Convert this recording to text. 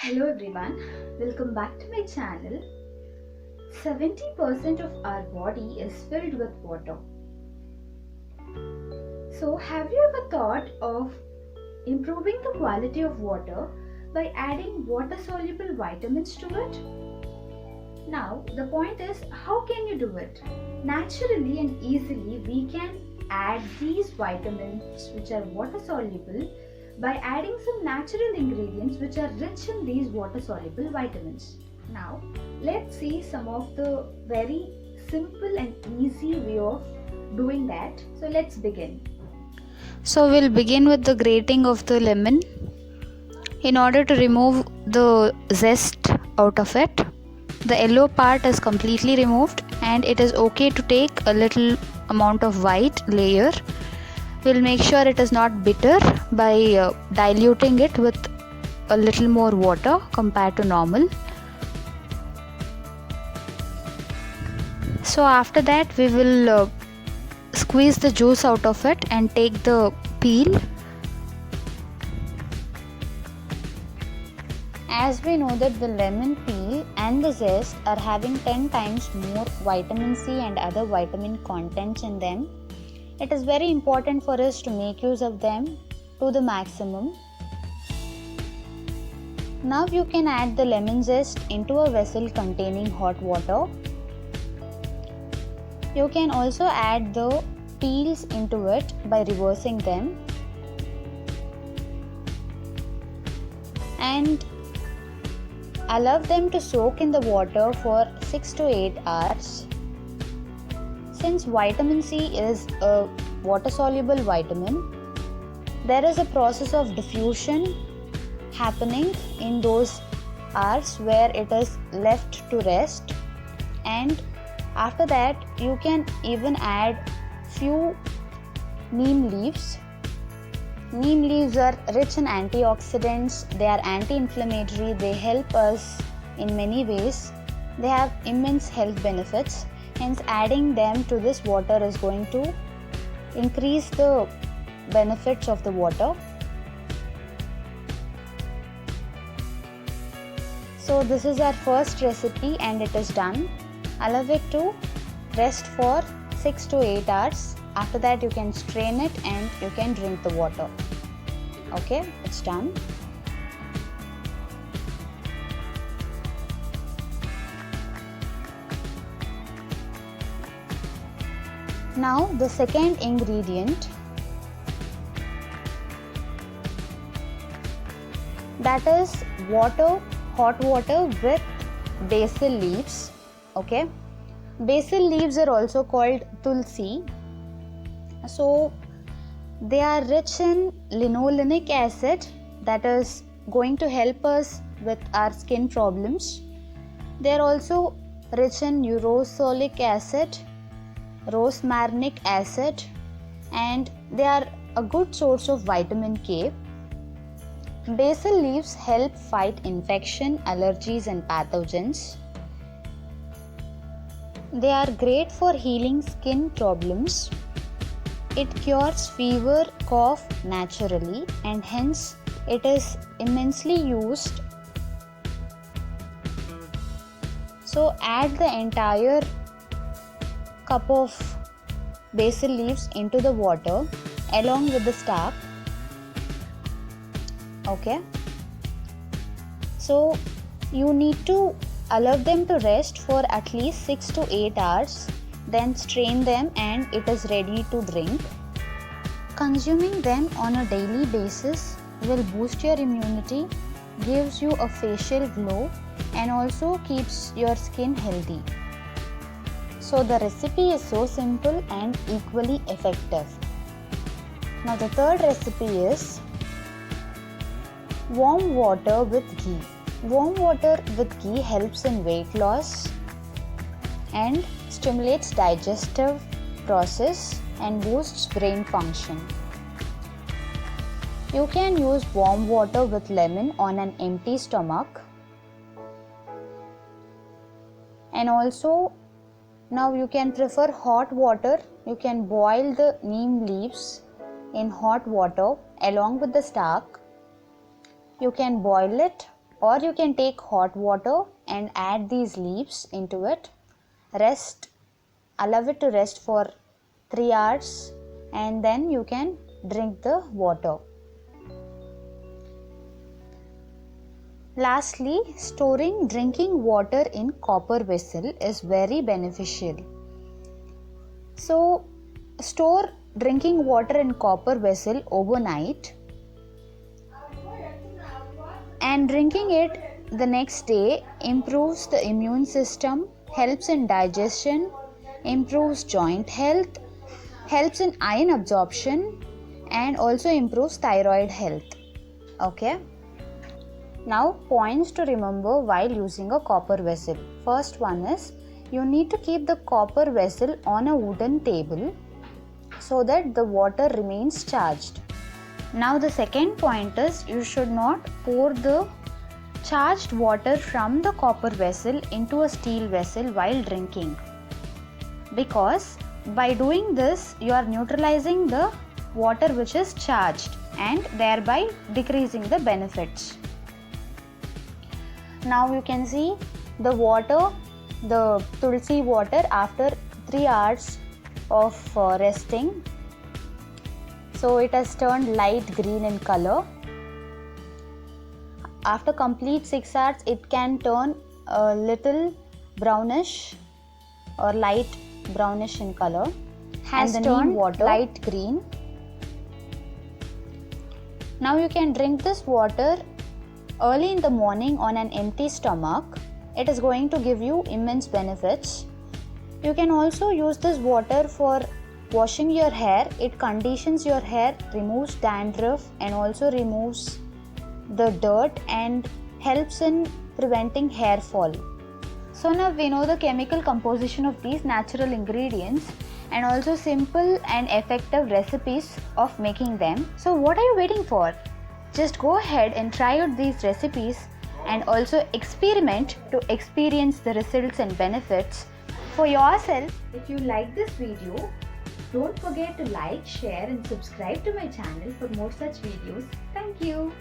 Hello everyone, welcome back to my channel. 70% of our body is filled with water. So, have you ever thought of improving the quality of water by adding water soluble vitamins to it? Now, the point is, how can you do it? Naturally and easily, we can add these vitamins which are water soluble by adding some natural ingredients which are rich in these water soluble vitamins. Now, let's see some of the very simple and easy way of doing that. So, let's begin. So we'll begin with the grating of the lemon in order to remove the zest out of it. The yellow part is completely removed and it is okay to take a little amount of white layer. We'll make sure it is not bitter by diluting it with a little more water compared to normal. So after that we will squeeze the juice out of it and take the peel. As we know that the lemon peel and the zest are having 10 times more vitamin C and other vitamin contents in them, it is very important for us to make use of them to the maximum. Now you can add the lemon zest into a vessel containing hot water. You can also add the peels into it by reversing them. And allow them to soak in the water for 6 to 8 hours. Since vitamin C is a water soluble vitamin, there is a process of diffusion happening in those hours where it is left to rest, and after that you can even add few neem leaves. Neem leaves are rich in antioxidants, they are anti-inflammatory, they help us in many ways, they have immense health benefits, hence adding them to this water is going to increase the benefits of the water. So this is our first recipe and it is done. Allow it to rest for 6 to 8 hours. After that you can strain it and you can drink the water. Okay, it's done. Now the second ingredient, that is hot water with basil leaves. Okay, basil leaves are also called tulsi. So they are rich in linolenic acid that is going to help us with our skin problems. They are also rich in urosolic acid, rosmarinic acid, and they are a good source of vitamin K. Basil leaves help fight infection, allergies and pathogens. They are great for healing skin problems. It cures fever, cough naturally, and hence it is immensely used. So add the entire cup of basil leaves into the water along with the starch. Okay. So you need to allow them to rest for at least 6 to 8 hours. Then strain them and it is ready to drink. Consuming them on a daily basis will boost your immunity, gives you a facial glow and also keeps your skin healthy. So the recipe is so simple and equally effective. Now the third recipe is warm water with ghee. Warm water with ghee helps in weight loss and stimulates digestive process and boosts brain function. You can use warm water with lemon on an empty stomach. And also now you can prefer hot water. You can boil the neem leaves in hot water along with the starch. You can boil it Or you can take hot water and add these leaves into it. Allow it to rest for 3 hours and then you can drink the water. Lastly, storing drinking water in copper vessel is very beneficial. So, store drinking water in copper vessel overnight and drinking it the next day improves the immune system, helps in digestion, improves joint health, helps in iron absorption and also improves thyroid health. Okay. Now, points to remember while using a copper vessel. First one is, you need to keep the copper vessel on a wooden table so that the water remains charged. Now the second point is, you should not pour the charged water from the copper vessel into a steel vessel while drinking, because by doing this you are neutralizing the water which is charged and thereby decreasing the benefits. Now you can see the water, the tulsi water after 3 hours of resting. So it has turned light green in color. After complete 6 hours, it can turn a little brownish or light brownish in color. Has turned water light green. Now you can drink this water early in the morning on an empty stomach. It is going to give you immense benefits. You can also use this water for washing your hair. It conditions your hair, removes dandruff and also removes the dirt and helps in preventing hair fall. So now we know the chemical composition of these natural ingredients and also simple and effective recipes of making them. So what are you waiting for? Just go ahead and try out these recipes and also experiment to experience the results and benefits for yourself. If you like this video, don't forget to like, share and subscribe to my channel for more such videos. Thank you.